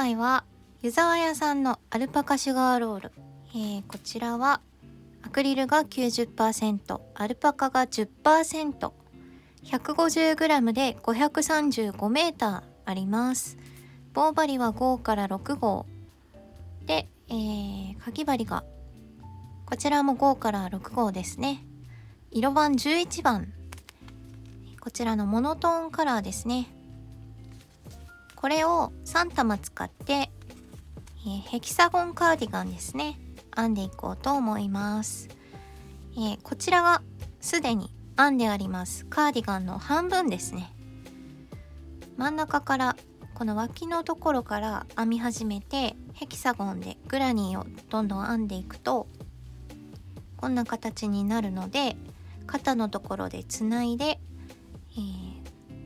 回は湯沢屋さんのアルパカシュガーロール、こちらはアクリルが 90%、 アルパカが 10%、 150g で535メーターあります。棒針は5から6号で、かぎ針がこちらも5から6号ですね。色番11番、こちらのモノトーンカラーですね。これを3玉使って、ヘキサゴンカーディガンですね、編んでいこうと思います。こちらがすでに編んでありますカーディガンの半分ですね。真ん中からこの脇のところから編み始めて、ヘキサゴンでグラニーをどんどん編んでいくとこんな形になるので、肩のところでつないで、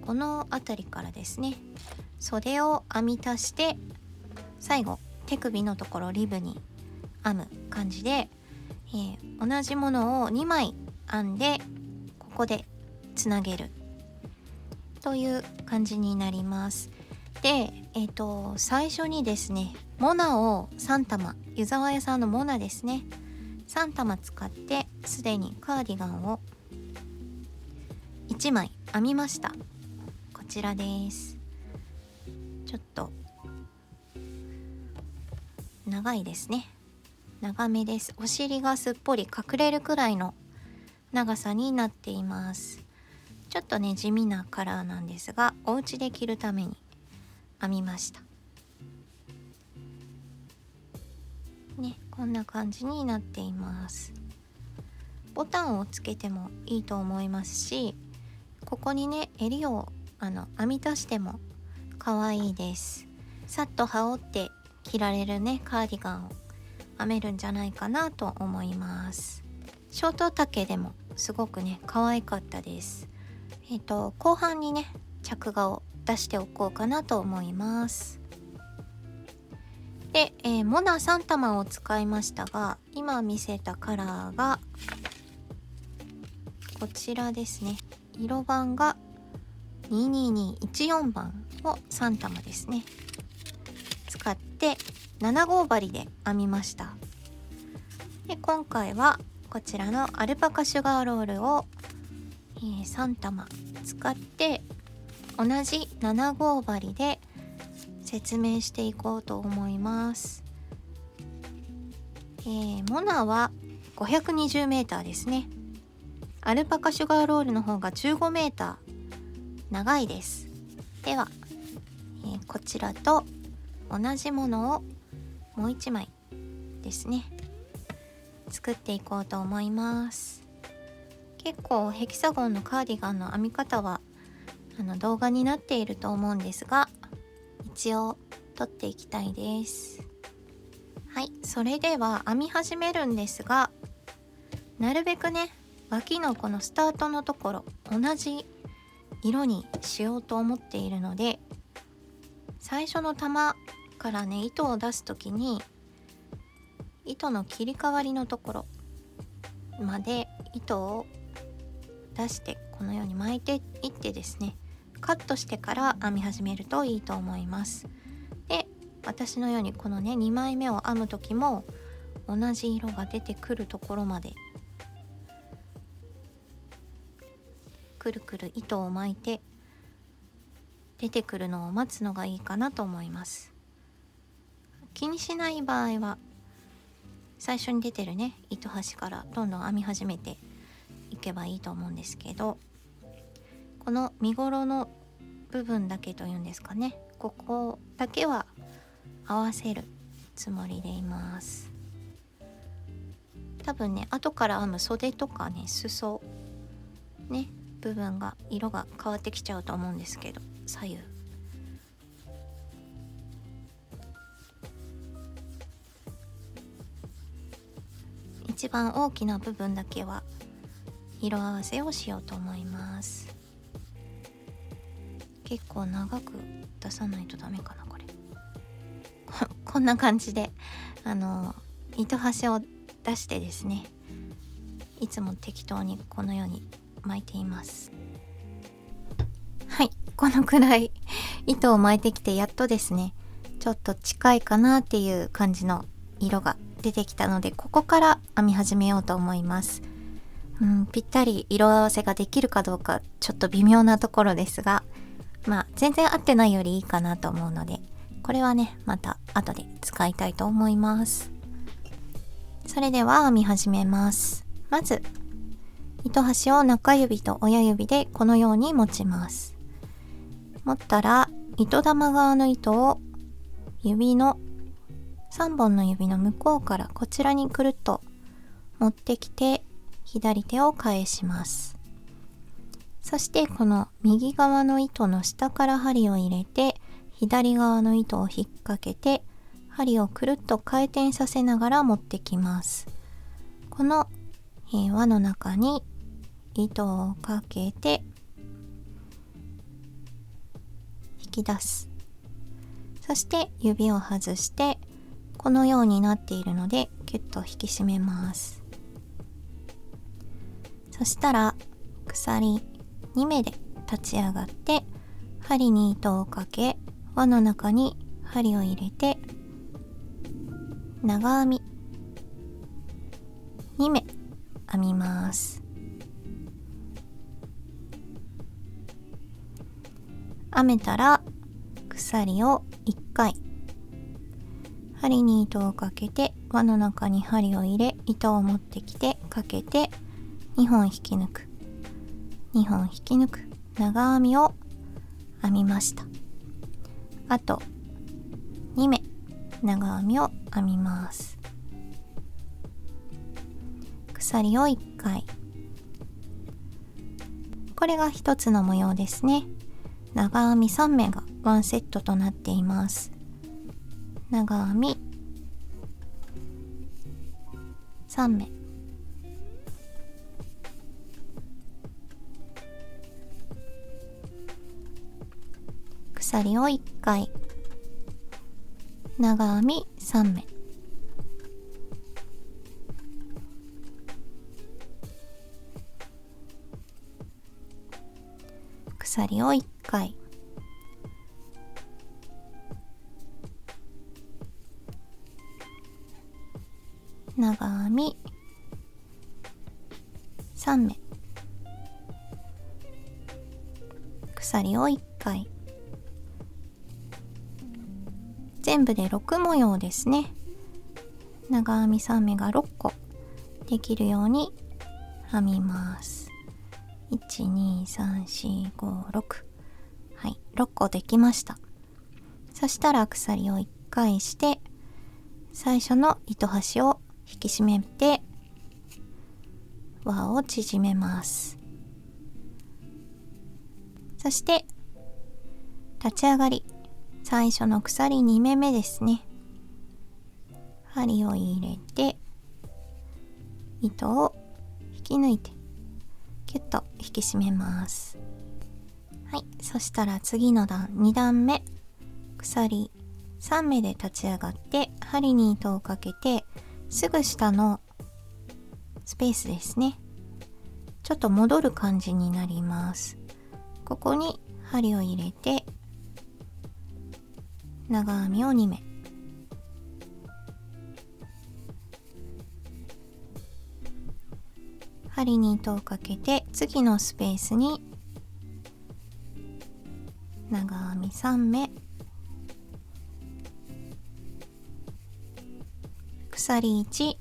この辺りからですね、袖を編み足して最後手首のところリブに編む感じで、同じものを2枚編んでここでつなげるという感じになります。で、最初にですね、モナを3玉、湯沢屋さんのモナですね、3玉使ってすでにカーディガンを1枚編みました。こちらです。ちょっと長いですね。長めです。お尻がすっぽり隠れるくらいの長さになっています。ちょっとね地味なカラーなんですが、お家で着るために編みましたね。こんな感じになっています。ボタンをつけてもいいと思いますし、ここにね襟を編み足しても可愛いです。さっと羽織って着られるねカーディガンを編めるんじゃないかなと思います。ショート丈でもすごくね可愛かったです。後半にね着画を出しておこうかなと思います。で、モナ3玉を使いましたが、今見せたカラーがこちらですね。色番が22214番を3玉ですね使って7号針で編みました。で今回はこちらのアルパカシュガーロールを、3玉使って同じ7号針で説明していこうと思います。モナは 520m ですね。アルパカシュガーロールの方が 15m 長いです。では、こちらと同じものをもう1枚ですね作っていこうと思います。結構ヘキサゴンのカーディガンの編み方は動画になっていると思うんですが、一応撮っていきたいです。はい、それでは編み始めるんですが、なるべくね脇のこのスタートのところ同じ色にしようと思っているので、最初の玉からね糸を出す時に糸の切り替わりのところまで糸を出してこのように巻いていってですね、カットしてから編み始めるといいと思います。で、私のようにこのね2枚目を編む時も同じ色が出てくるところまでくるくる糸を巻いて出てくるのを待つのがいいかなと思います。気にしない場合は最初に出てるね糸端からどんどん編み始めていけばいいと思うんですけど、この身ごろの部分だけというんですかね、ここだけは合わせるつもりでいます。多分ね後から編む袖とかね裾ね部分が色が変わってきちゃうと思うんですけど、左右一番大きな部分だけは色合わせをしようと思います。結構長く出さないとダメかなこれこんな感じで糸端を出してですね、いつも適当にこのように巻いています。はい、このくらい糸を巻いてきてやっとですねちょっと近いかなっていう感じの色が出てきたので、ここから編み始めようと思います。ぴったり色合わせができるかどうかちょっと微妙なところですが、全然合ってないよりいいかなと思うので、これはねまた後で使いたいと思います。それでは編み始めます。まず糸端を中指と親指でこのように持ちます。持ったら糸玉側の糸を指の3本の指の向こうからこちらにくるっと持ってきて、左手を返します。そしてこの右側の糸の下から針を入れて、左側の糸を引っ掛けて針をくるっと回転させながら持ってきます。この、輪の中に糸をかけて引き出す。そして指を外してこのようになっているのでキュッと引き締めます。そしたら鎖2目で立ち上がって針に糸をかけ、輪の中に針を入れて長編み2目編みます。編めたら鎖を1回、針に糸をかけて輪の中に針を入れ、糸を持ってきてかけて2本引き抜く、2本引き抜く長編みを編みました。あと2目長編みを編みます。鎖を1回、これが一つの模様ですね。長編み3目がワンセットとなっています。長編み3目、鎖を1回、長編み3目、鎖を1回、長編み3目、鎖を1回、全部で6模様ですね。長編み3目が6個できるように編みます。12345はい、6個できました。そしたら鎖を1回して最初の糸端を引き締めて輪を縮めます。そして立ち上がり、最初の鎖2目目ですね。針を入れて糸を引き抜いてキュッと引き締めます。はい、そしたら次の段2段目、鎖3目で立ち上がって針に糸をかけてすぐ下のスペースですね、ちょっと戻る感じになります。ここに針を入れて長編みを2目、針に糸をかけて次のスペースに長編み3目、鎖1、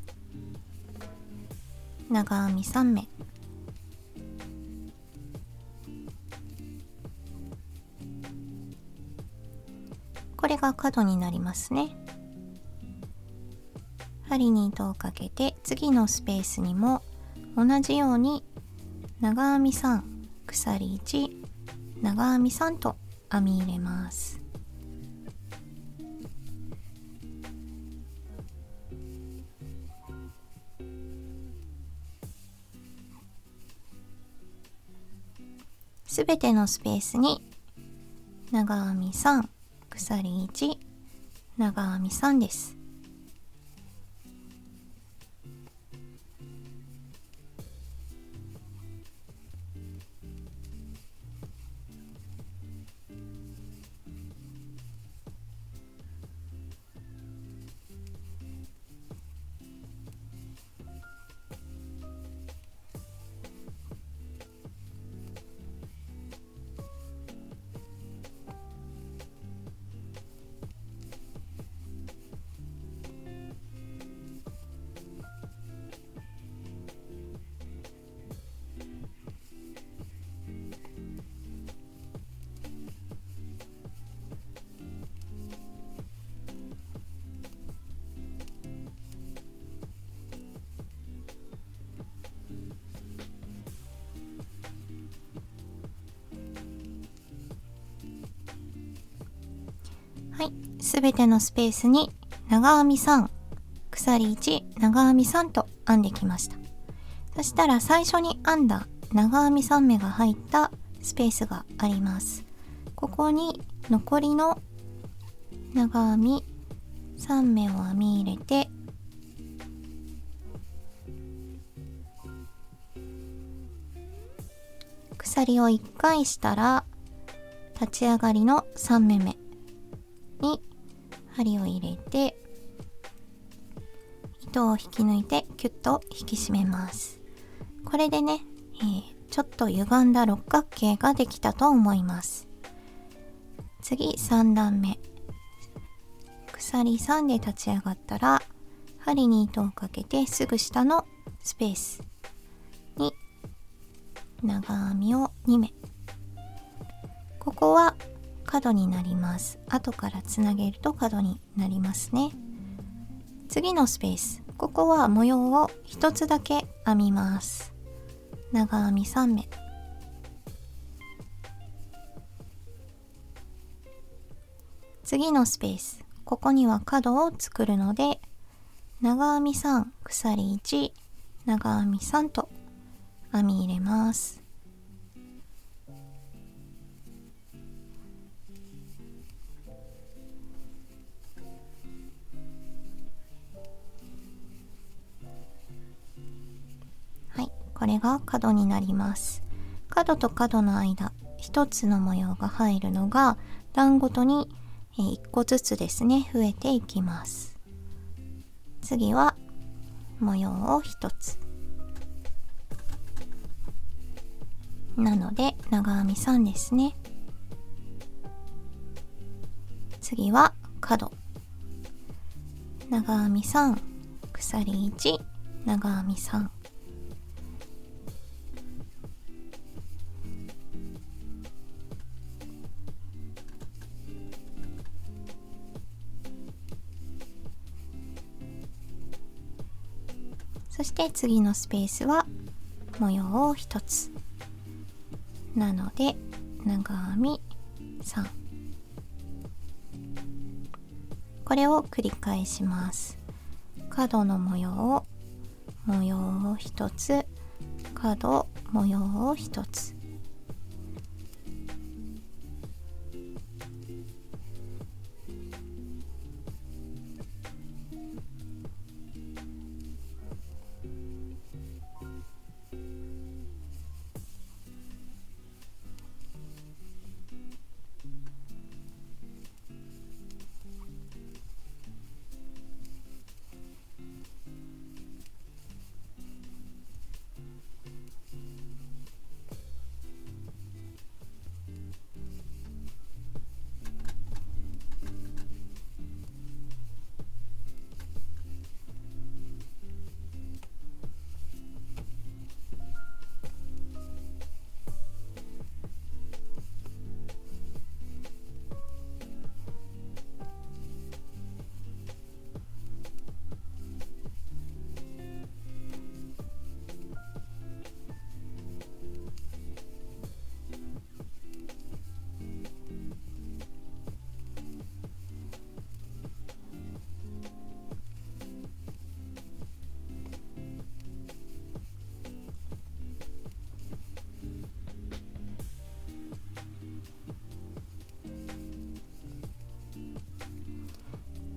長編み3目、これが角になりますね。針に糸をかけて次のスペースにも同じように長編み3、鎖1、長編み3と編み入れます。すべてのスペースに長編み3、鎖1、長編み3です。はい、すべてのスペースに長編み3、鎖1、長編み3と編んできました。そしたら最初に編んだ長編み3目が入ったスペースがあります。ここに残りの長編み3目を編み入れて、鎖を1回したら立ち上がりの3目目に針を入れて、糸を引き抜いてキュッと引き締めます。これでね、ちょっと歪んだ六角形ができたと思います。次3段目、鎖3で立ち上がったら針に糸をかけてすぐ下のスペースに長編みを2目、ここは角になります。後からつなげると角になりますね。次のスペース、ここは模様を1つだけ編みます。長編み3目、次のスペース、ここには角を作るので長編み3、鎖1、長編み3と編み入れます。はい、これが角になります。角と角の間、一つの模様が入るのが段ごとに1個ずつですね、増えていきます。次は模様を1つなので長編み3ですね。次は角、長編み3、鎖1、長編み3、そして次のスペースは模様を1つなので長編み3、これを繰り返します。角の模様を1つ、角模様を1つ、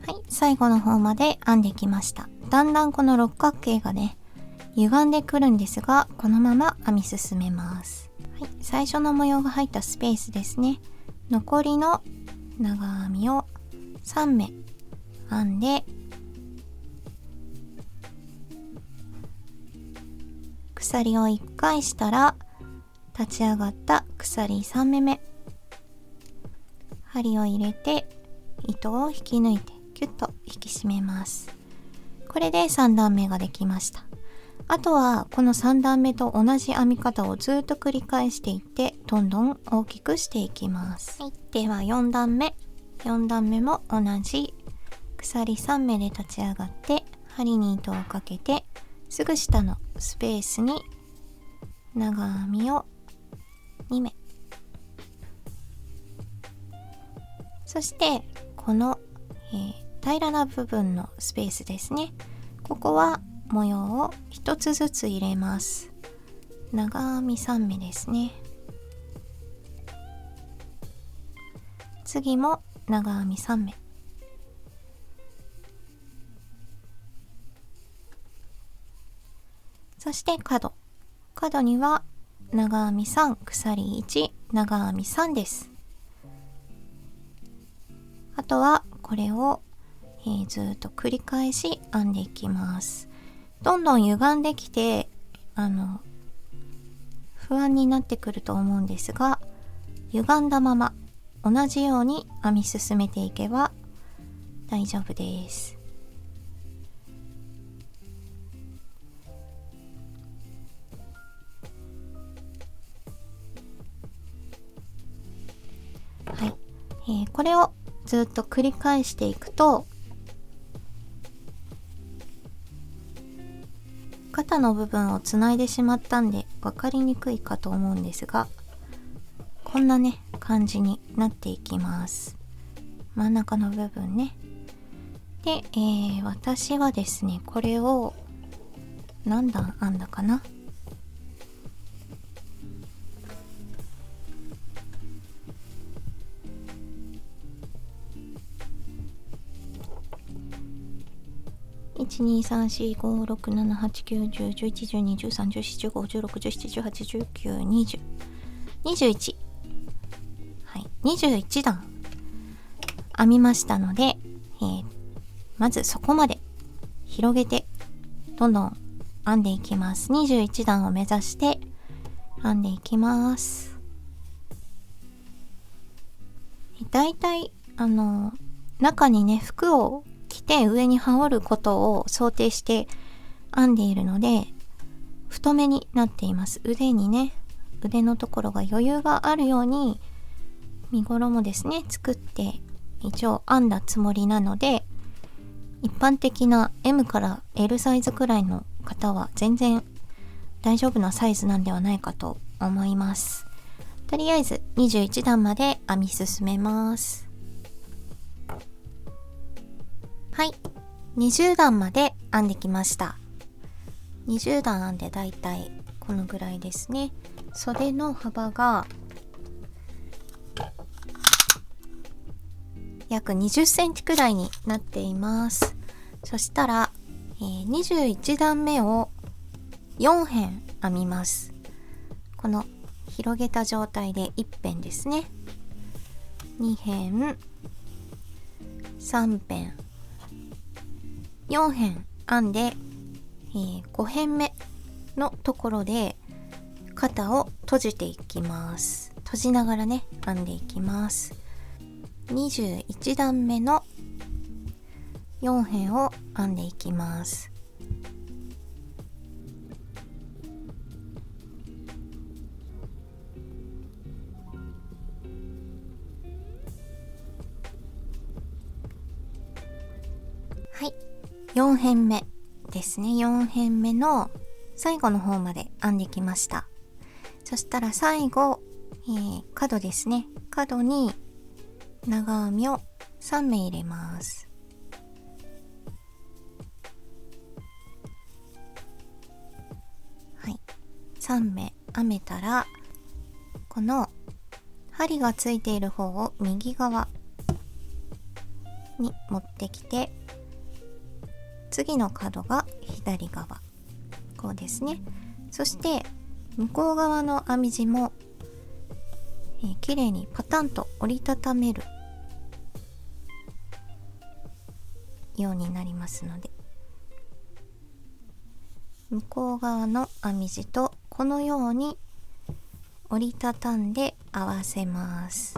はい、最後の方まで編んできました。だんだんこの六角形がね歪んでくるんですが、このまま編み進めます。はい、最初の模様が入ったスペースですね。残りの長編みを3目編んで、鎖を1回したら立ち上がった鎖3目目、針を入れて糸を引き抜いてキュッと引き締めます。これで3段目ができました。あとはこの3段目と同じ編み方をずっと繰り返していってどんどん大きくしていきます。はい、では4段目も同じ鎖3目で立ち上がって針に糸をかけてすぐ下のスペースに長編みを2目、そしてこの、平らな部分のスペースですね。ここは模様を一つずつ入れます。長編み3目ですね。次も長編み3目。そして角には長編み3、鎖1、長編み3です。あとはこれを、ずっと繰り返し編んでいきます。どんどん歪んできて不安になってくると思うんですが、歪んだまま同じように編み進めていけば大丈夫です。はい、これをずっと繰り返していくと、肩の部分をつないでしまったんで分かりにくいかと思うんですが、こんなね感じになっていきます。真ん中の部分ね。で、私はですね、これを何段編んだかな。123456789101112131415161718192021、はい、21段編みましたので、まずそこまで広げてどんどん編んでいきます。21段を目指して編んでいきます。だいたい中にね服を着て上に羽織ることを想定して編んでいるので太めになっています。腕にね、腕のところが余裕があるように身衣ですね作って一応編んだつもりなので、一般的な M から L サイズくらいの方は全然大丈夫なサイズなんではないかと思います。とりあえず21段まで編み進めます。はい、20段まで編んできました。20段編んでだいたいこのぐらいですね。袖の幅が約20センチくらいになっています。そしたら、21段目を4辺編みます。この広げた状態で1辺ですね。2辺、3辺、4辺編んで、5辺目のところで肩を閉じていきます。閉じながらね編んでいきます。21段目の4辺を編んでいきます。はい、4辺目ですね。4辺目の最後の方まで編んできました。そしたら最後、角ですね。角に長編みを3目入れます。はい、3目編めたら、この針がついている方を右側に持ってきて、次の角が左側、こうですね。そして向こう側の編み地も、綺麗にパタンと折りたためるようになりますので、向こう側の編み地とこのように折りたたんで合わせます。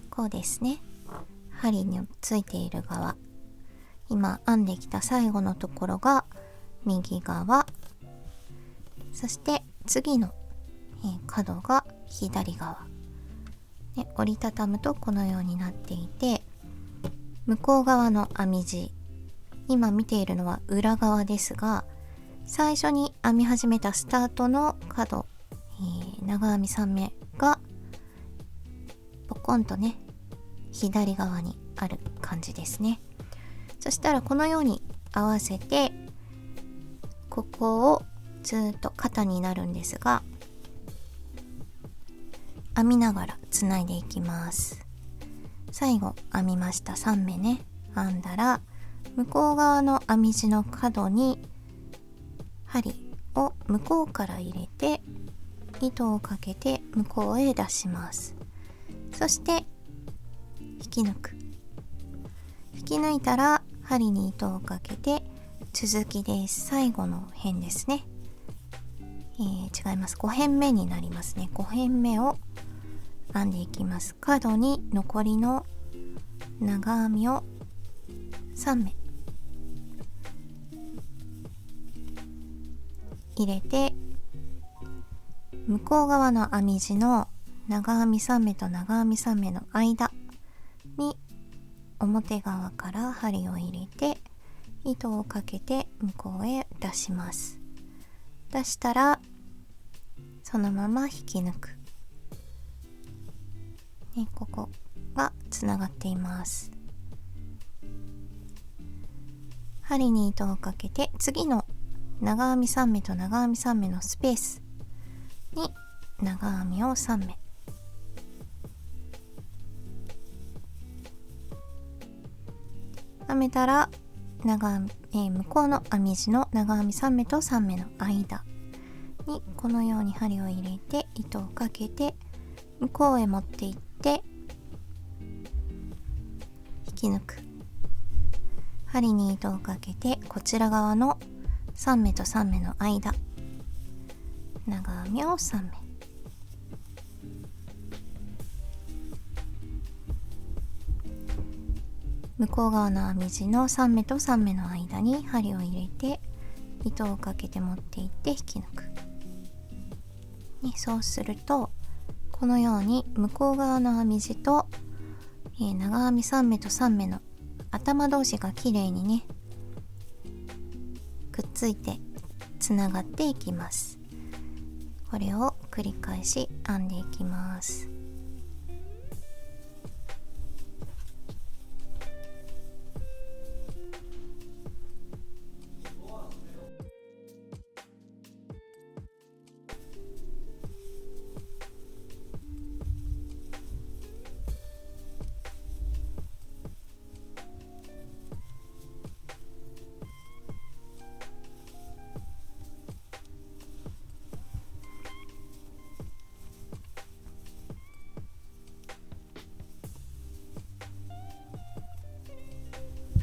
こうですね。針についている側、今編んできた最後のところが右側、そして次の、角が左側で、折りたたむとこのようになっていて、向こう側の編み地、今見ているのは裏側ですが、最初に編み始めたスタートの角、長編み3目がコンとね左側にある感じですね。そしたらこのように合わせて、ここをずっと肩になるんですが、編みながらつないでいきます。最後編みました。3目ね編んだら、向こう側の編み地の角に針を向こうから入れて、糸をかけて向こうへ出します。そして引き抜く。引き抜いたら針に糸をかけて続きです。最後の辺ですね。違います。5辺目になりますね。5辺目を編んでいきます。角に残りの長編みを3目入れて、向こう側の編み地の長編み3目と長編み3目の間に表側から針を入れて、糸をかけて向こうへ出します。出したらそのまま引き抜く、ね、ここがつながっています。針に糸をかけて、次の長編み3目と長編み3目のスペースに長編みを3目編めたら、向こうの編み地の長編み3目と3目の間にこのように針を入れて糸をかけて向こうへ持っていって引き抜く。針に糸をかけてこちら側の3目と3目の間、長編みを3目向こう側の編み地の3目と3目の間に針を入れて糸をかけて持っていって引き抜く、そうするとこのように向こう側の編み地と、長編み3目と3目の頭同士がきれいにねくっついてつながっていきます。これを繰り返し編んでいきます。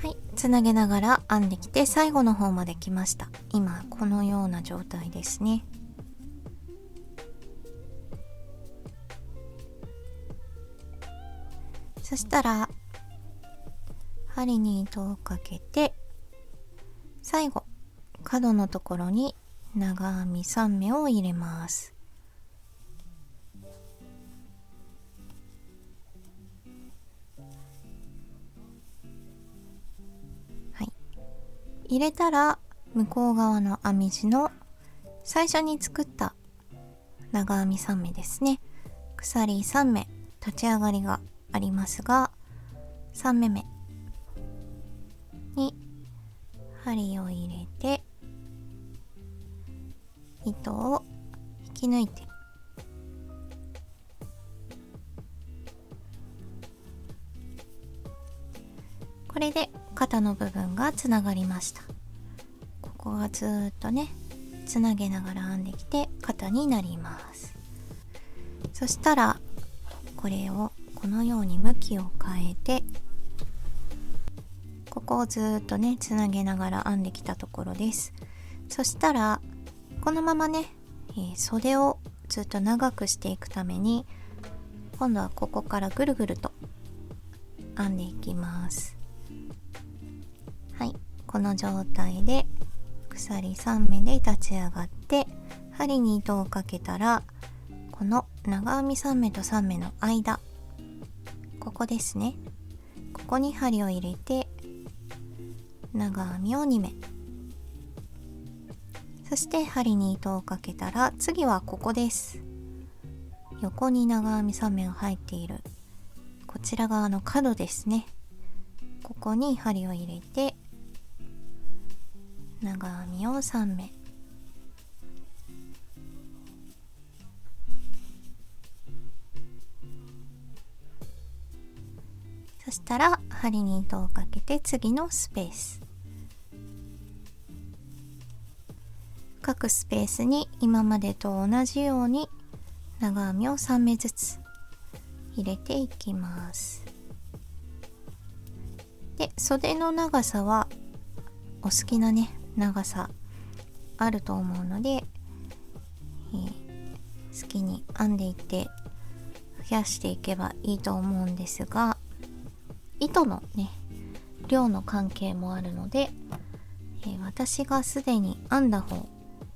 はい、つなげながら編んできて最後の方まで来ました。今このような状態ですね。そしたら針に糸をかけて、最後角のところに長編み3目を入れます。入れたら向こう側の編み地の最初に作った長編み3目ですね、鎖3目立ち上がりがありますが、3目目に針を入れて糸を引き抜いて、これで肩の部分がつながりました。ここはずっとねつなげながら編んできて肩になります。そしたらこれをこのように向きを変えて、ここをずっとねつなげながら編んできたところです。そしたらこのままね、袖をずっと長くしていくために今度はここからぐるぐると編んでいきます。はい、この状態で鎖3目で立ち上がって針に糸をかけたら、この長編み3目と3目の間、ここですね、ここに針を入れて長編みを2目、そして針に糸をかけたら次はここです。横に長編み3目が入っているこちら側の角ですね、ここに針を入れて長編みを3目、そしたら針に糸をかけて次のスペース、各スペースに今までと同じように長編みを3目ずつ入れていきます。で、袖の長さはお好きなね長さあると思うので、好きに編んでいって増やしていけばいいと思うんですが、糸のね量の関係もあるので、私がすでに編んだ方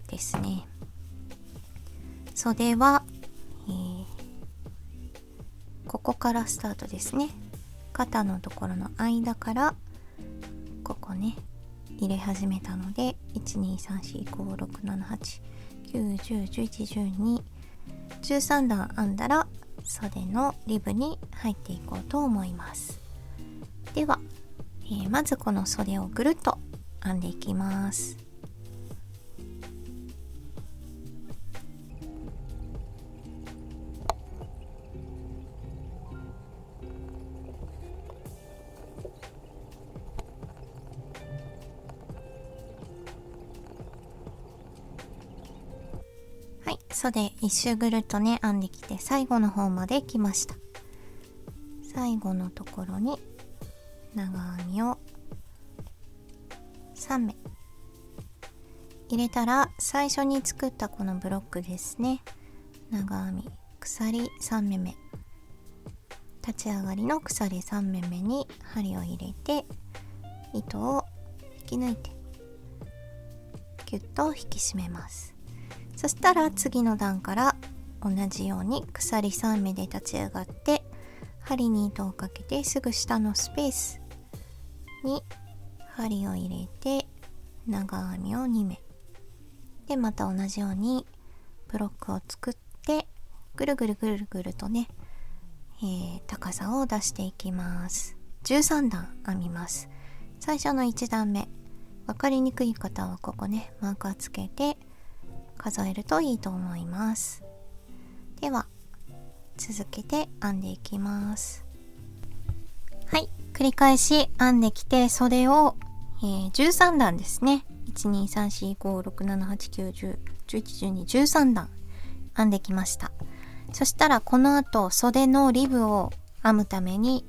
ですね、袖は、ここからスタートですね。肩のところの間からここね入れ始めたので 1,2,3,4,5,6,7,8,9,10,11,12 13段編んだら袖のリブに入っていこうと思います。では、まずこの袖をぐるっと編んでいきます。はい、袖一周ぐるっとね編んできて最後の方まで来ました。最後のところに長編みを3目入れたら、最初に作ったこのブロックですね、長編み鎖3目目、立ち上がりの鎖3目目に針を入れて糸を引き抜いてキュッと引き締めます。そしたら次の段から同じように鎖3目で立ち上がって針に糸をかけてすぐ下のスペースに針を入れて長編みを2目で、また同じようにブロックを作ってぐるぐるぐるぐるとね、高さを出していきます。13段編みます。最初の1段目、分かりにくい方はここねマーカーつけて数えるといいと思います。では続けて編んでいきます。はい、繰り返し編んできて袖を、13段ですね、1,2,3,4,5,6,7,8,9,10,11,12 13段編んできました。そしたらこの後袖のリブを編むために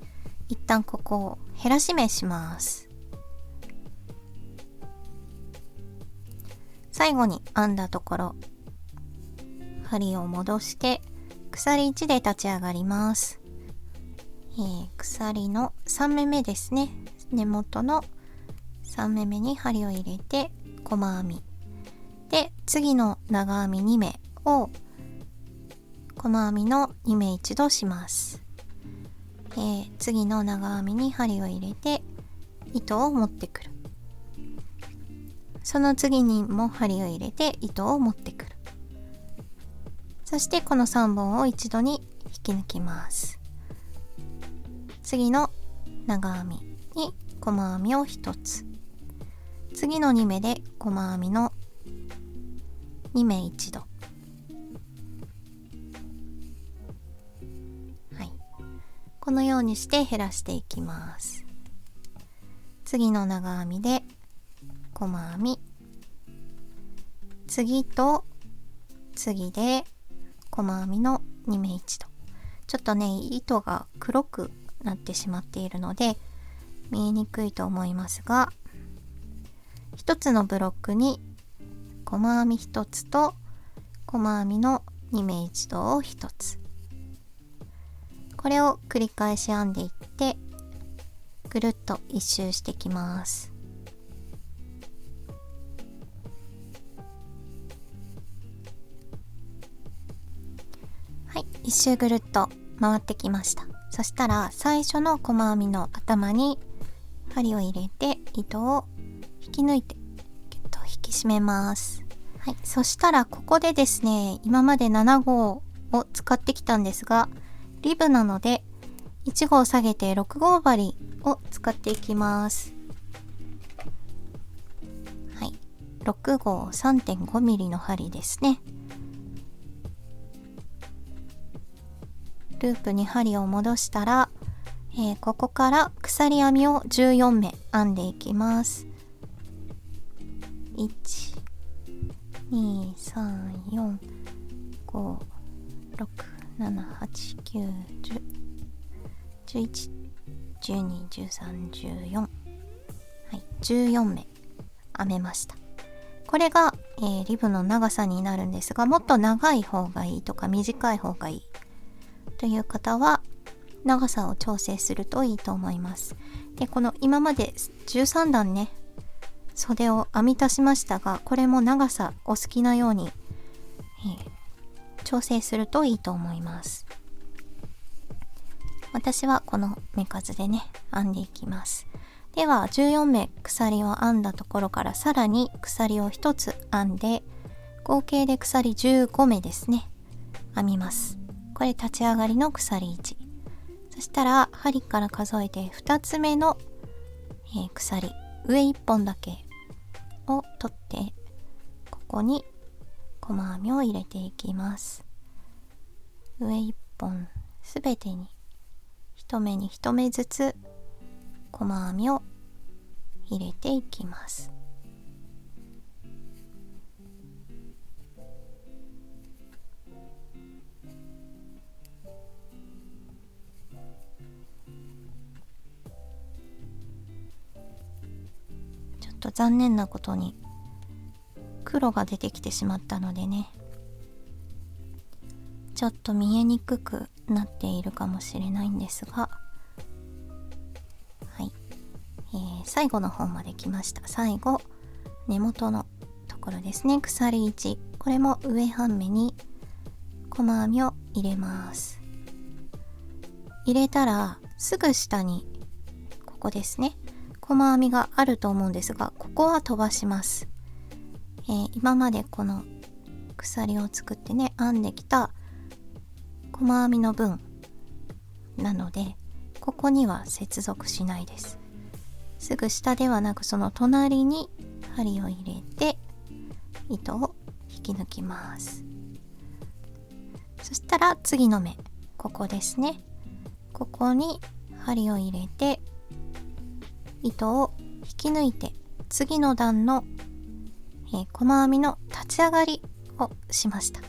一旦ここを減らし目します。最後に編んだところ針を戻して鎖1で立ち上がります。鎖の3目目ですね、根元の3目目に針を入れて細編みで、次の長編み2目を細編みの2目一度します。次の長編みに針を入れて糸を持ってくる、その次にも針を入れて糸を持ってくる、そしてこの3本を一度に引き抜きます。次の長編みに細編みを1つ、次の2目で細編みの2目一度、はい、このようにして減らしていきます。次の長編みで細編み、次と次で細編みの2目一度、ちょっとね糸が黒くなってしまっているので見えにくいと思いますが、一つのブロックに細編み1つと細編みの2目一度を1つ、これを繰り返し編んでいってぐるっと一周してきます。はい、一周ぐるっと回ってきました。そしたら最初の細編みの頭に針を入れて糸を引き抜いてギュッと引き締めます。はい、そしたらここでですね、今まで7号を使ってきたんですがリブなので1号下げて6号針を使っていきます。はい、6号 3.5 ミリの針ですね。ループに針を戻したら、ここから鎖編みを14目編んでいきます。1、2、3、4、5、6、7、8、9、10、11、12、13、14、はい、14目編めました。これが、リブの長さになるんですが、もっと長い方がいいとか短い方がいいという方は長さを調整するといいと思います。で、この今まで13段ね、袖を編み足しましたが、これも長さお好きなように、調整するといいと思います。私はこの目数でね、編んでいきます。では14目鎖を編んだところからさらに鎖を1つ編んで、合計で鎖15目ですね、編みます。これ立ち上がりの鎖1。そしたら針から数えて2つ目の、鎖上1本だけを取って、ここに細編みを入れていきます。上1本すべてに1目に1目ずつ細編みを入れていきます。ちょっと残念なことに黒が出てきてしまったのでね、ちょっと見えにくくなっているかもしれないんですが、はい、最後の方まで来ました。最後根元のところですね、鎖1、これも上半目に細編みを入れます。入れたらすぐ下にここですね、細編みがあると思うんですが、ここは飛ばします。今までこの鎖を作ってね編んできた細編みの分なので、ここには接続しないです。すぐ下ではなく、その隣に針を入れて糸を引き抜きます。そしたら次の目、ここですね、ここに針を入れて糸を引き抜いて、次の段の、細編みの立ち上がりをしました。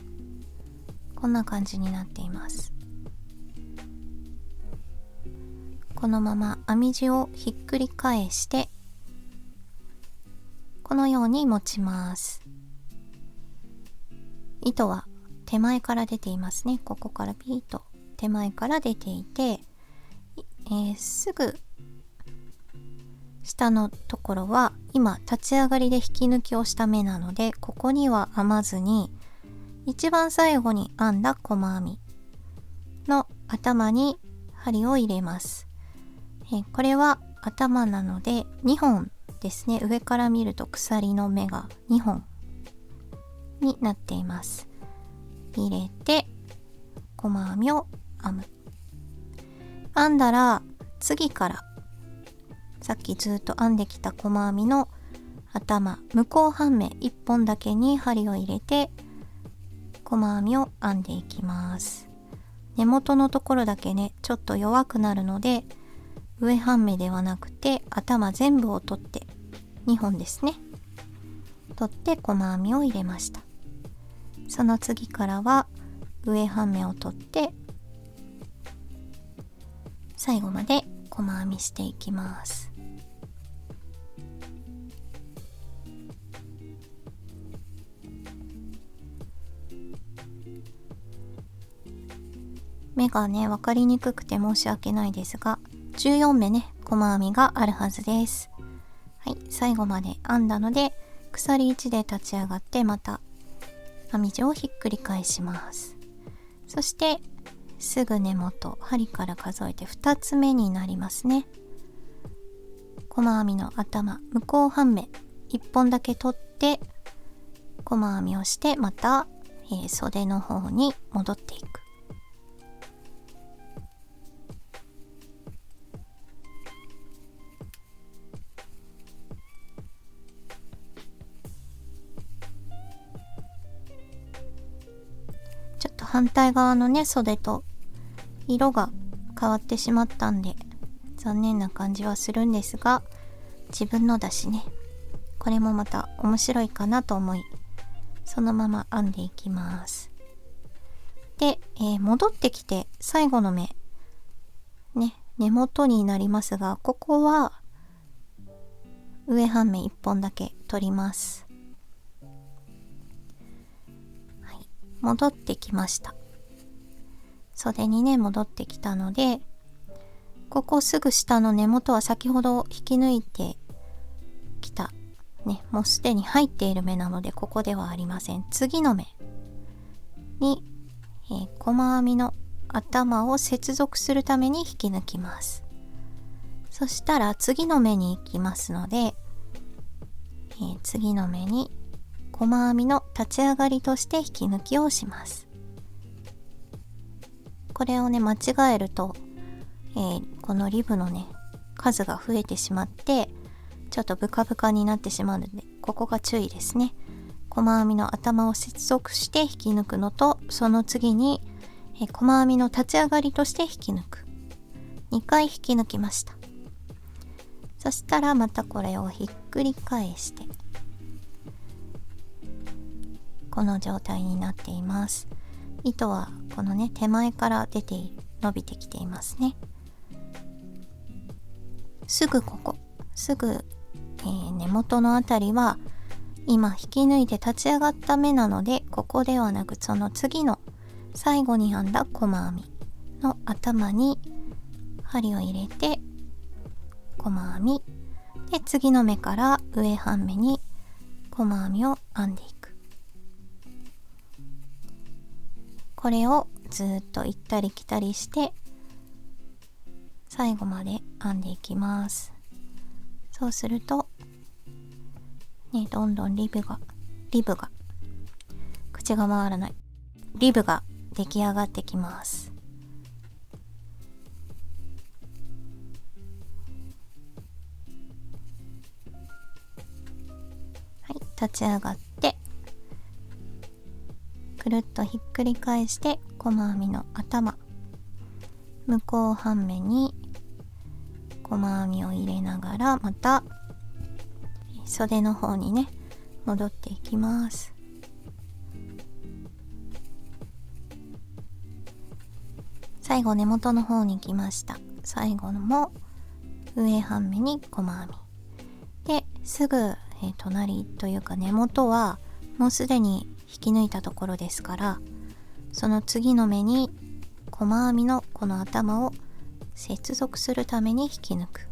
こんな感じになっています。このまま編み地をひっくり返してこのように持ちます。糸は手前から出ていますね。ここからピーッと手前から出ていて、すぐ下のところは今立ち上がりで引き抜きをした目なので、ここには編まずに一番最後に編んだ細編みの頭に針を入れます。これは頭なので2本ですね。上から見ると鎖の目が2本になっています。入れて細編みを編む。編んだら次からさっきずっと編んできた細編みの頭向こう半目1本だけに針を入れて細編みを編んでいきます。根元のところだけねちょっと弱くなるので、上半目ではなくて頭全部を取って2本ですね、取って細編みを入れました。その次からは上半目を取って最後まで細編みしていきます。目がね分かりにくくて申し訳ないですが、14目ね細編みがあるはずです。はい、最後まで編んだので鎖1で立ち上がってまた編み地をひっくり返します。そしてすぐ根元、針から数えて2つ目になりますね。細編みの頭向こう半目1本だけ取って細編みをしてまた、袖の方に戻っていく。反対側のね袖と色が変わってしまったんで残念な感じはするんですが、自分のだしね、これもまた面白いかなと思いそのまま編んでいきます。で、戻ってきて最後の目ね、根元になりますが、ここは上半目1本だけ取ります。はい、戻ってきました。袖にね戻ってきたので、ここすぐ下の根元は先ほど引き抜いてきたね、もうすでに入っている目なのでここではありません。次の目に、細編みの頭を接続するために引き抜きます。そしたら次の目に行きますので、次の目に細編みの立ち上がりとして引き抜きをします。これをね間違えると、このリブのね数が増えてしまってちょっとブカブカになってしまうので、ここが注意ですね。細編みの頭を接続して引き抜くのと、その次に細編みの立ち上がりとして引き抜く、2回引き抜きました。そしたらまたこれをひっくり返してこの状態になっています。糸はこのね手前から伸びてきていますね。すぐここ根元のあたりは今引き抜いて立ち上がった目なので、ここではなくその次の最後に編んだ細編みの頭に針を入れて細編みで、次の目から上半目に細編みを編んでいく。これをずっと行ったり来たりして最後まで編んでいきます。そうするとね、どんどんリブが口が回らないリブが出来上がってきます。はい、立ち上がってくるっとひっくり返して細編みの頭、向こう半目に細編みを入れながらまた袖の方にね戻っていきます。最後根元の方に来ました。最後のも上半目に細編みですぐ、隣というか根元はもうすでに引き抜いたところですから、その次の目に細編みのこの頭を接続するために引き抜く。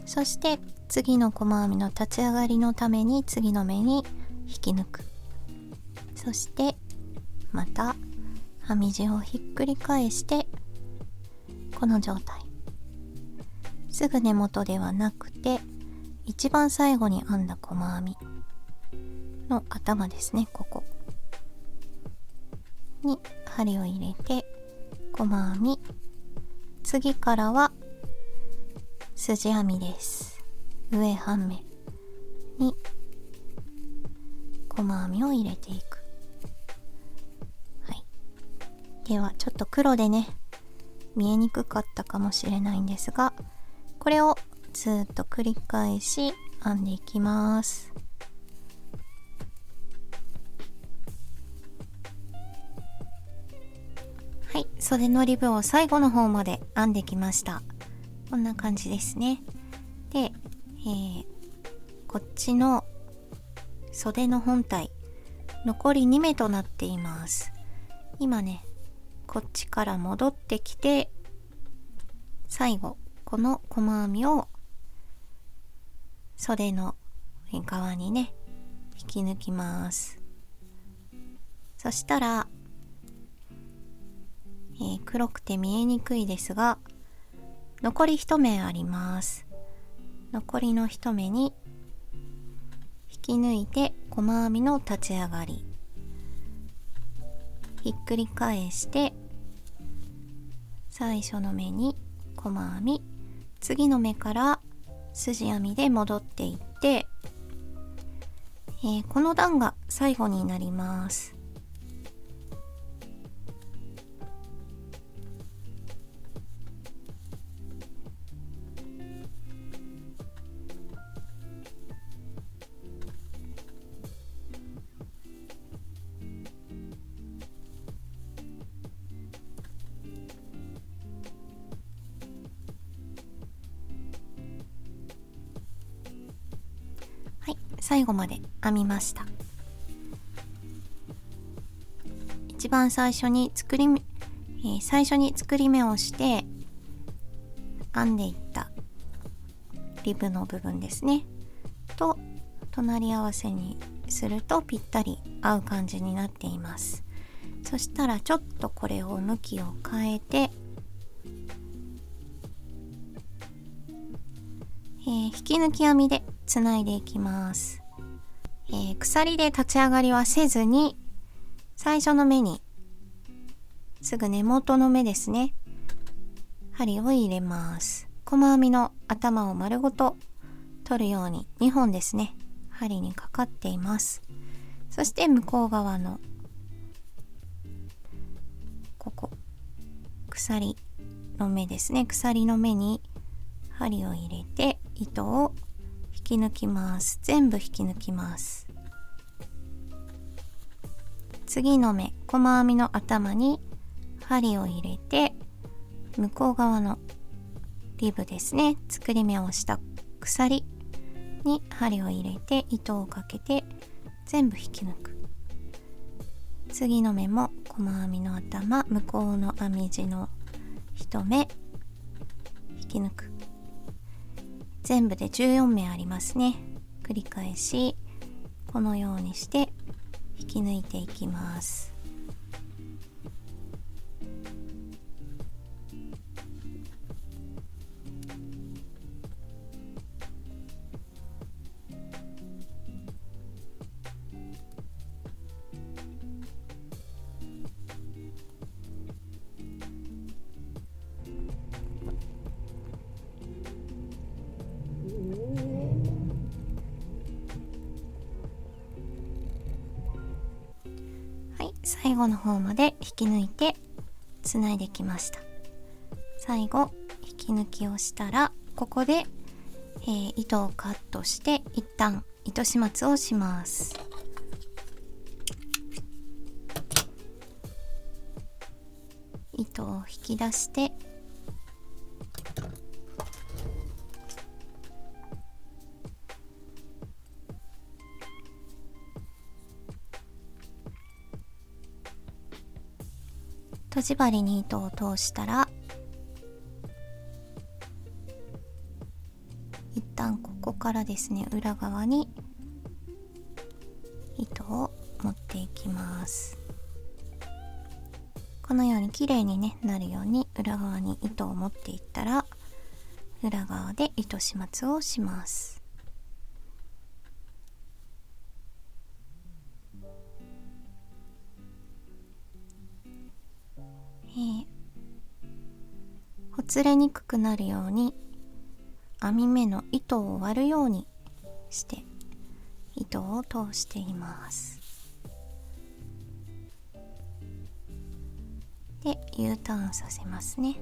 そして次の細編みの立ち上がりのために次の目に引き抜く。そしてまた編み地をひっくり返してこの状態、すぐ根元ではなくて一番最後に編んだ細編みの頭ですね、ここに針を入れて細編み、次からは筋編みです。上半目に細編みを入れていく。はい、ではちょっと黒でね見えにくかったかもしれないんですが、これをずっと繰り返し編んでいきます。はい、袖のリブを最後の方まで編んできました。こんな感じですね。で、こっちの袖の本体残り2目となっています。今ねこっちから戻ってきて最後この細編みを袖の側にね引き抜きます。そしたら黒くて見えにくいですが残り1目あります。残りの1目に引き抜いて細編みの立ち上がり、ひっくり返して最初の目に細編み、次の目から筋編みで戻っていって、この段が最後になります。最後まで編みました。一番最初に作り目をして編んでいったリブの部分ですねと隣り合わせにするとぴったり合う感じになっています。そしたらちょっとこれを向きを変えて、引き抜き編みでつないでいきます。鎖で立ち上がりはせずに最初の目にすぐ根元の目ですね、針を入れます。細編みの頭を丸ごと取るように2本ですね、針にかかっています。そして向こう側のここ鎖の目ですね、鎖の目に針を入れて糸を引き抜きます。全部引き抜きます。次の目細編みの頭に針を入れて向こう側のリブですね、作り目をした鎖に針を入れて糸をかけて全部引き抜く。次の目も細編みの頭向こうの編み地の1目引き抜く。全部で14目ありますね。繰り返しこのようにして引き抜いていきます。最後の方まで引き抜いてつないできました。最後引き抜きをしたらここで、糸をカットして一旦糸始末をします。糸を引き出してとじ針に糸を通したら一旦ここからですね裏側に糸を持っていきます。このように綺麗に、ね、なるように裏側に糸を持っていったら裏側で糸始末をします。ほつれにくくなるように編み目の糸を割るようにして糸を通しています。で U ターンさせますね。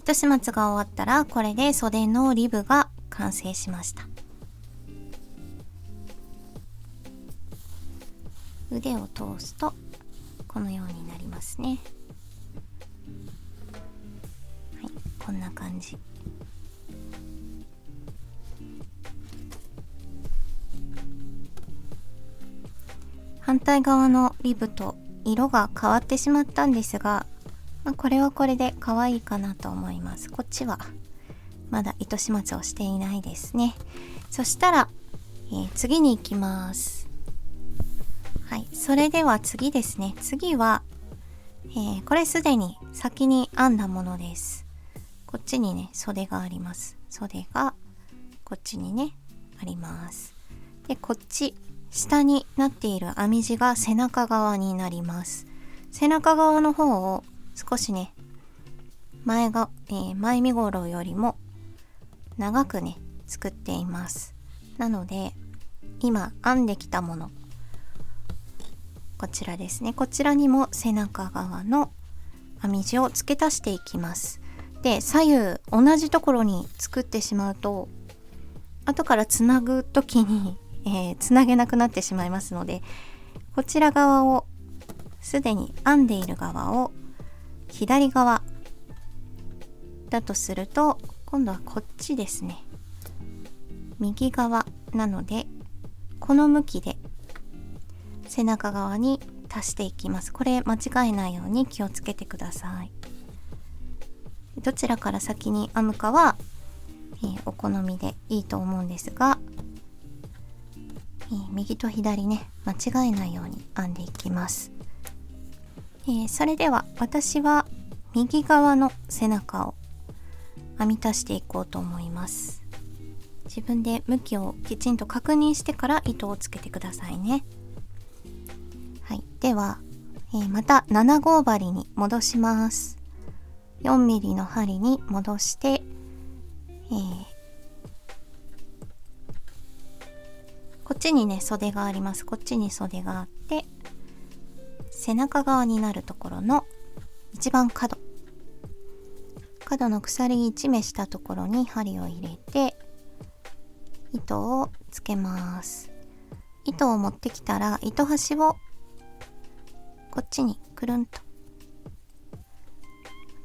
糸始末が終わったらこれで袖のリブが完成しました。腕を通すとこのようになりますね。はい、こんな感じ。反対側のリブと色が変わってしまったんですが、これはこれで可愛いかなと思います。こっちはまだ糸始末をしていないですね。そしたら、次に行きます。はい、それでは次ですね。次は、これすでに先に編んだものです。こっちにね袖があります。袖がこっちにねあります。でこっち下になっている編み地が背中側になります。背中側の方を少しね前身ごろよりも長くね作っています。なので今編んできたものこちらですね。こちらにも背中側の編み地を付け足していきます。で、左右同じところに作ってしまうと後からつなぐ時に、つなげなくなってしまいますので、こちら側をすでに編んでいる側を左側だとすると、今度はこっちですね、右側なのでこの向きで背中側に足していきます。これ間違えないように気をつけてください。どちらから先に編むかは、お好みでいいと思うんですが、右と左ね、間違えないように編んでいきます。それでは私は右側の背中を編み足していこうと思います。自分で向きをきちんと確認してから糸をつけてくださいね。はい、では、また7号針に戻します。4mm の針に戻して、こっちにね袖があります。こっちに袖があって、背中側になるところの一番角の鎖1目したところに針を入れて糸をつけます。糸を持ってきたら糸端をこっちにくるんと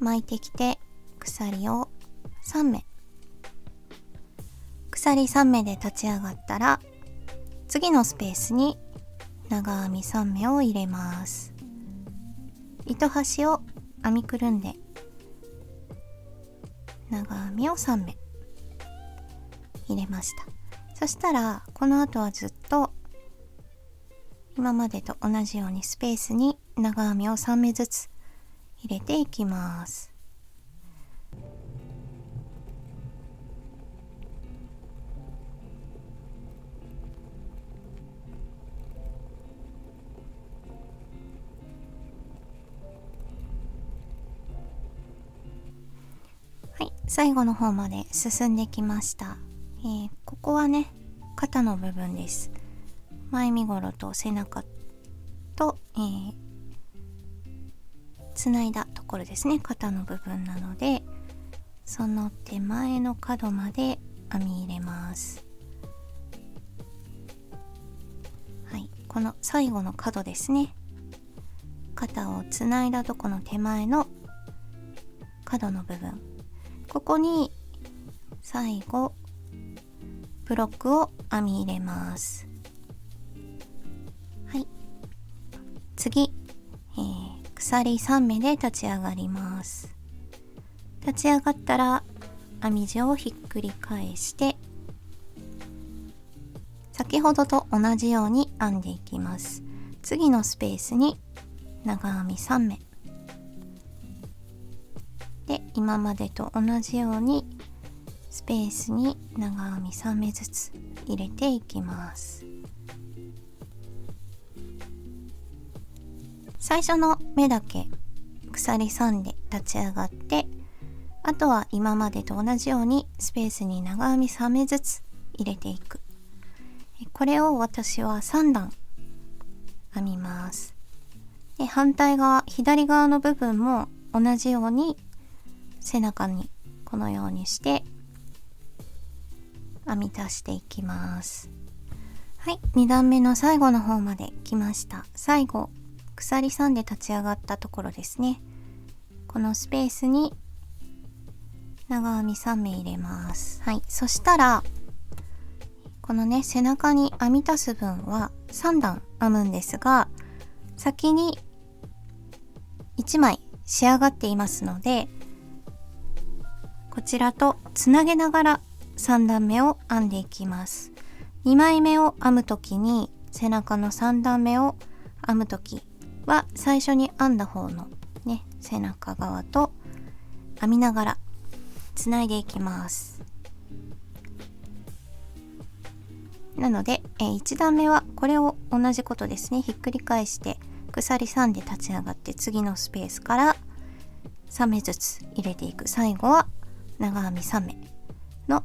巻いてきて、鎖を3目、鎖3目で立ち上がったら次のスペースに長編み3目を入れます。糸端を編みくるんで長編みを3目入れました。そしたらこの後はずっと今までと同じようにスペースに長編みを3目ずつ入れていきます。はい、最後の方まで進んできました。ここはね、肩の部分です。前身頃と背中と、つないだところですね、肩の部分なので、その手前の角まで編み入れます。はい、この最後の角ですね、肩をつないだとこの手前の角の部分、ここに最後ブロックを編み入れます。はい、次、鎖3目で立ち上がります。立ち上がったら編み地をひっくり返して先ほどと同じように編んでいきます。次のスペースに長編み3目で、今までと同じようにスペースに長編み3目ずつ入れていきます。最初の目だけ鎖3で立ち上がって、あとは今までと同じようにスペースに長編み3目ずつ入れていく。これを私は3段編みます。で、反対側、左側の部分も同じように背中にこのようにして編み足していきます。はい、2段目の最後の方まで来ました。最後鎖3で立ち上がったところですね、このスペースに長編み3目入れます。はい、そしたらこのね、背中に編み足す分は3段編むんですが、先に1枚仕上がっていますので、こちらとつなげながら3段目を編んでいきます。2枚目を編むときに、背中の3段目を編むときは最初に編んだ方のね、背中側と編みながらつないでいきます。なので、1段目はこれを同じことですね、ひっくり返して鎖3で立ち上がって次のスペースから3目ずつ入れていく。最後は長編み3目の、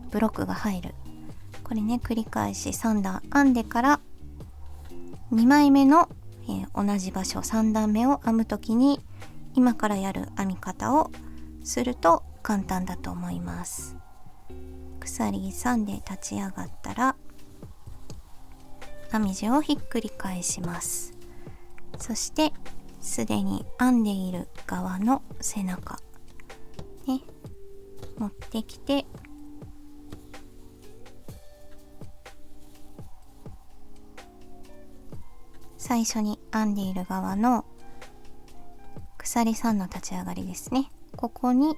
ブロックが入る。これね、繰り返し3段編んでから2枚目の、同じ場所3段目を編む時に今からやる編み方をすると簡単だと思います。鎖3で立ち上がったら編み地をひっくり返します。そしてすでに編んでいる側の背中ね、持ってきて最初に編んでいる側の鎖3の立ち上がりですね。ここに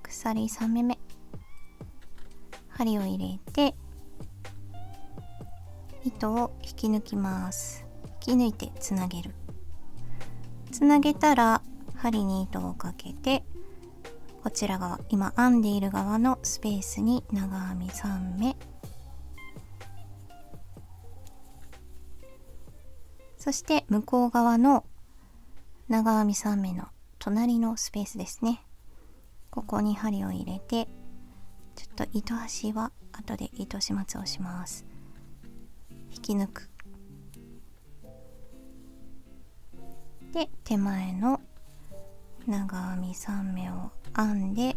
鎖3目目針を入れて糸を引き抜きます。引き抜いてつなげる。つなげたら針に糸をかけてこちら側、今編んでいる側のスペースに長編み3目、そして向こう側の長編み3目の隣のスペースですね。ここに針を入れて、ちょっと糸端は後で糸始末をします。引き抜く。で手前の長編み3目を編んで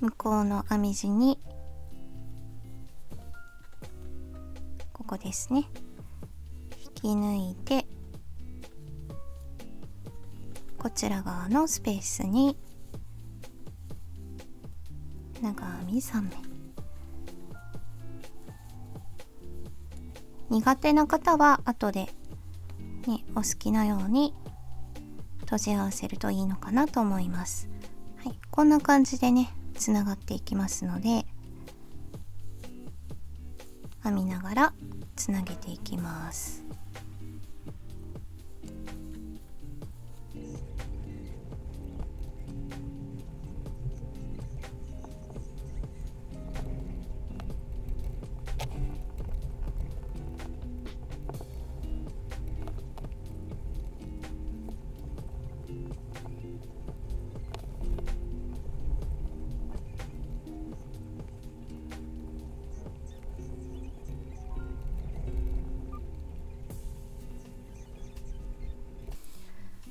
向こうの編み地にここですね、引き抜いてこちら側のスペースに長編み3目。苦手な方は後で、ね、お好きなように閉じ合わせるといいのかなと思います。はい、こんな感じでねつながっていきますので編みながらつなげていきます。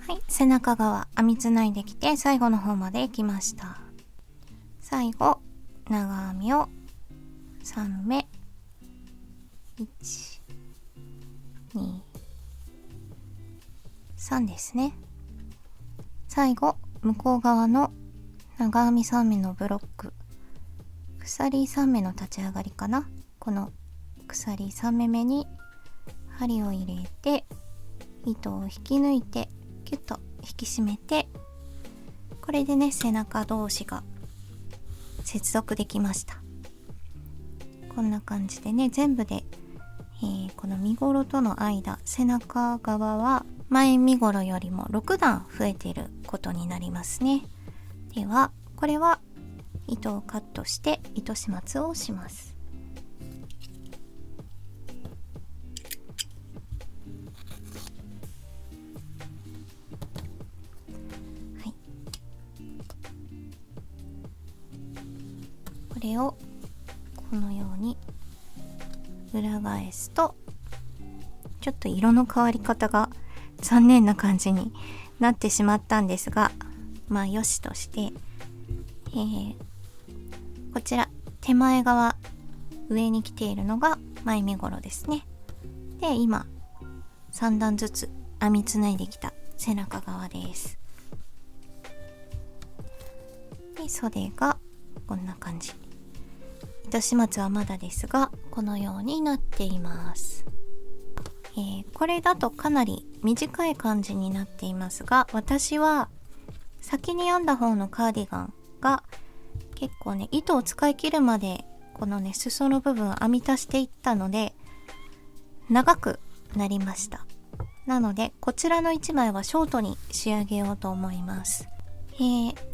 はい、背中側編みつないできて最後の方まで来ました。最後長編みを3目1、2、3ですね。最後向こう側の長編み3目のブロック、鎖3目の立ち上がりかな、この鎖3目目に針を入れて糸を引き抜いてキュッと引き締めて、これでね背中同士が接続できました。こんな感じでね全部で、この身ごろとの間、背中側は前身ごろよりも6段増えていることになりますね。ではこれは糸をカットして糸始末をします。これをこのように裏返すとちょっと色の変わり方が残念な感じになってしまったんですが、まあよしとして、こちら手前側上に来ているのが前身ごろですね。で今3段ずつ編みつないできた背中側です。で袖がこんな感じ。糸始末はまだですがこのようになっています。これだとかなり短い感じになっていますが、私は先に編んだ方のカーディガンが結構ね糸を使い切るまでこのね裾の部分編み足していったので長くなりました。なのでこちらの1枚はショートに仕上げようと思います。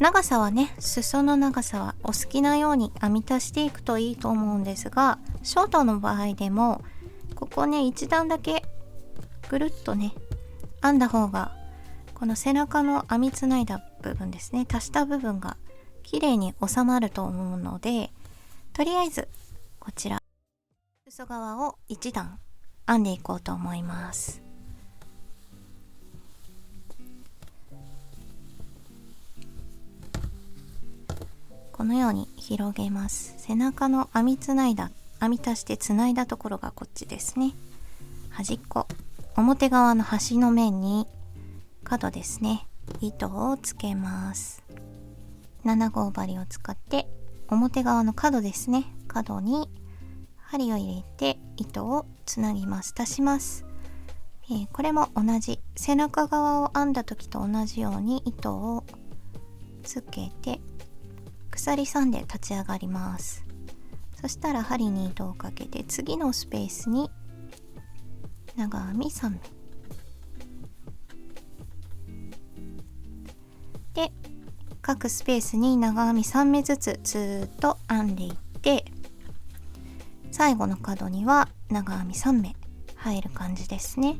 長さはね裾の長さはお好きなように編み足していくといいと思うんですが、ショートの場合でもここね1段だけぐるっとね編んだ方がこの背中の編みつないだ部分ですね、足した部分が綺麗に収まると思うので、とりあえずこちら裾側を1段編んでいこうと思います。このように広げます。背中の編み足してつないだところがこっちですね。端っこ、表側の端の面に角ですね、糸をつけます。7号針を使って表側の角ですね、角に針を入れて糸をつなぎます。足します。これも同じ、背中側を編んだ時と同じように糸をつけて鎖3で立ち上がります。そしたら針に糸をかけて次のスペースに長編み3目で、各スペースに長編み3目ずつずっと編んでいって、最後の角には長編み3目入る感じですね。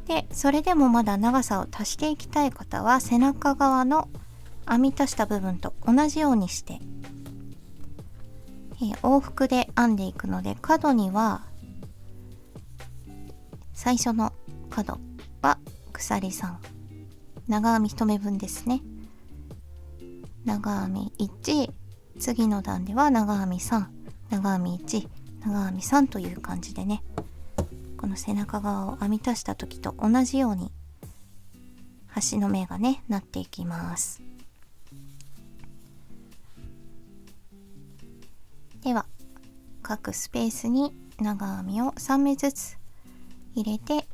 で、それでもまだ長さを足していきたい方は背中側の編み足した部分と同じようにして、往復で編んでいくので、角には最初の角は鎖3、長編み1目分ですね。長編み1、次の段では長編み3、長編み1、長編み3という感じでね、この背中側を編み足した時と同じように端の目がねなっていきます。では各スペースに長編みを3目ずつ入れて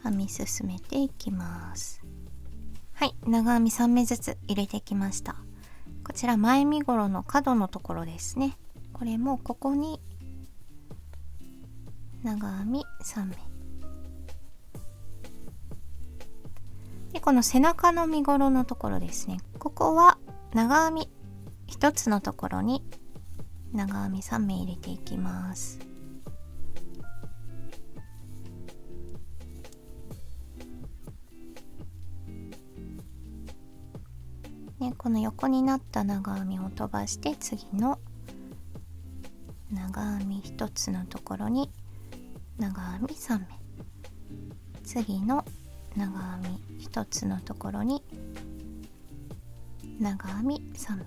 編み進めていきます。はい、長編み3目ずつ入れてきました。こちら前身ごろの角のところですね。これもここに長編み3目で、この背中の身ごろのところですね、ここは長編み1つのところに長編み3目入れていきます。ね、この横になった長編みを飛ばして次の長編み1つのところに長編み3目、次の長編み1つのところに長編み3目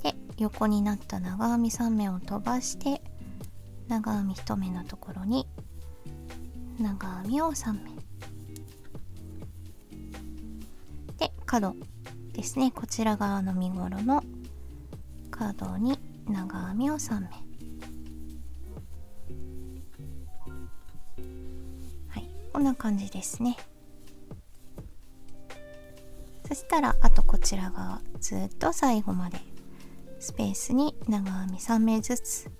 で、横になった長編み3目を飛ばして長編み1目のところに長編みを3目で、角ですね、こちら側の身ごろの角に長編みを3目、はい、こんな感じですね。そしたらあとこちら側ずっと最後までスペースに長編み3目ずつ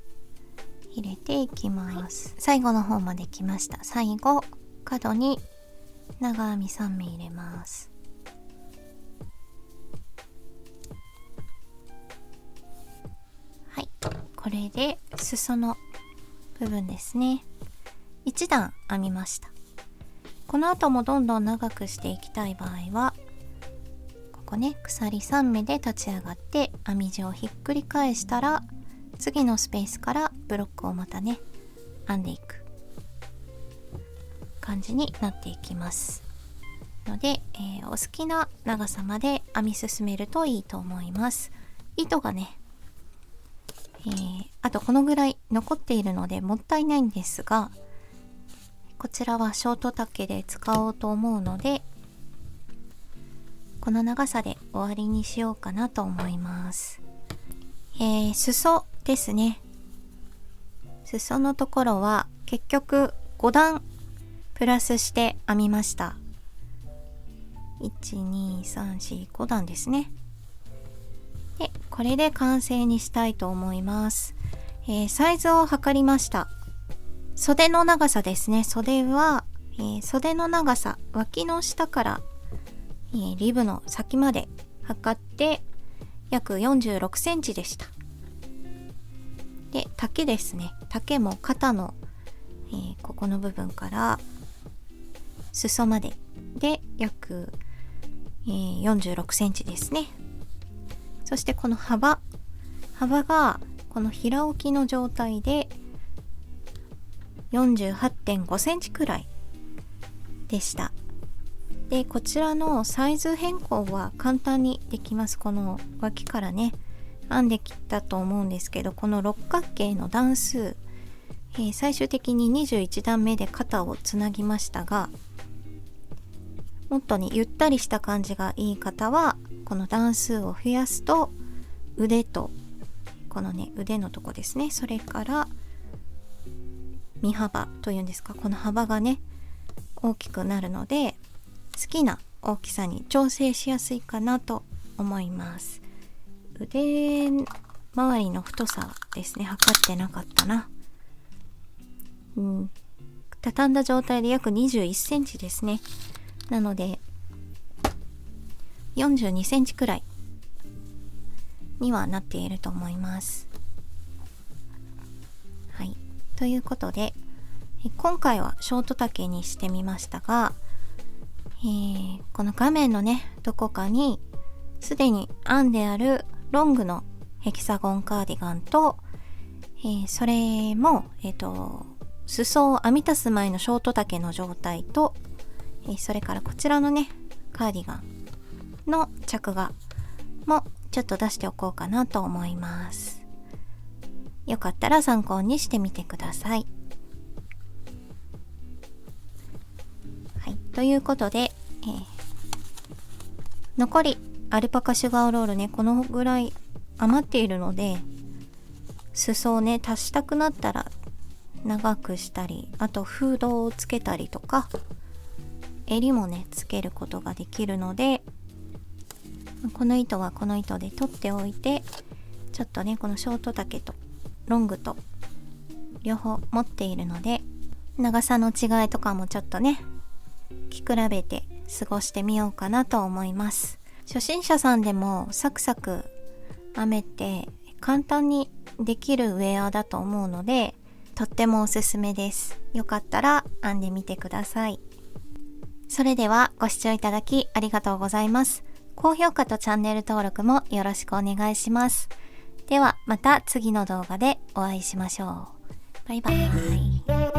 入れていきます。最後の方まで来ました。最後角に長編み3目入れます。はい、これで裾の部分ですね、1段編みました。この後もどんどん長くしていきたい場合はここね、鎖3目で立ち上がって編み地をひっくり返したら次のスペースからブロックをまたね編んでいく感じになっていきますので、お好きな長さまで編み進めるといいと思います。糸がね、あとこのぐらい残っているのでもったいないんですが、こちらはショート丈で使おうと思うのでこの長さで終わりにしようかなと思います。裾ですね、裾のところは結局5段プラスして編みました。 1,2,3,4,5 段ですね。でこれで完成にしたいと思います。サイズを測りました。袖の長さですね、袖は、袖の長さ脇の下からリブの先まで測って約46センチでした。で丈ですね、丈も肩の、ここの部分から裾までで約、46センチですね。そしてこの幅がこの平置きの状態で 48.5 センチくらいでした。でこちらのサイズ変更は簡単にできます。この脇からね編んできたと思うんですけど、この六角形の段数、最終的に21段目で肩をつなぎましたが、もっとねゆったりした感じがいい方はこの段数を増やすと腕とこのね腕のとこですね、それから身幅というんですか、この幅がね大きくなるので好きな大きさに調整しやすいかなと思います。腕周りの太さですね、測ってなかったな。畳んだ状態で約21センチですね。なので42センチくらいにはなっていると思います。はい、ということで今回はショート丈にしてみましたが、この画面のねどこかにすでに編んであるロングのヘキサゴンカーディガンと、それも、裾を編み足す前のショート丈の状態と、それからこちらのねカーディガンの着画もちょっと出しておこうかなと思います。よかったら参考にしてみてください。はい、ということで、残りアルパカシュガーロールねこのぐらい余っているので、裾をね足したくなったら長くしたり、あとフードをつけたりとか襟もねつけることができるので、この糸はこの糸で取っておいて、ちょっとねこのショート丈とロングと両方持っているので、長さの違いとかもちょっとね着比べて過ごしてみようかなと思います。初心者さんでもサクサク編めて簡単にできるウェアだと思うので、とってもおすすめです。よかったら編んでみてください。それではご視聴いただきありがとうございます。高評価とチャンネル登録もよろしくお願いします。ではまた次の動画でお会いしましょう。バイバイ。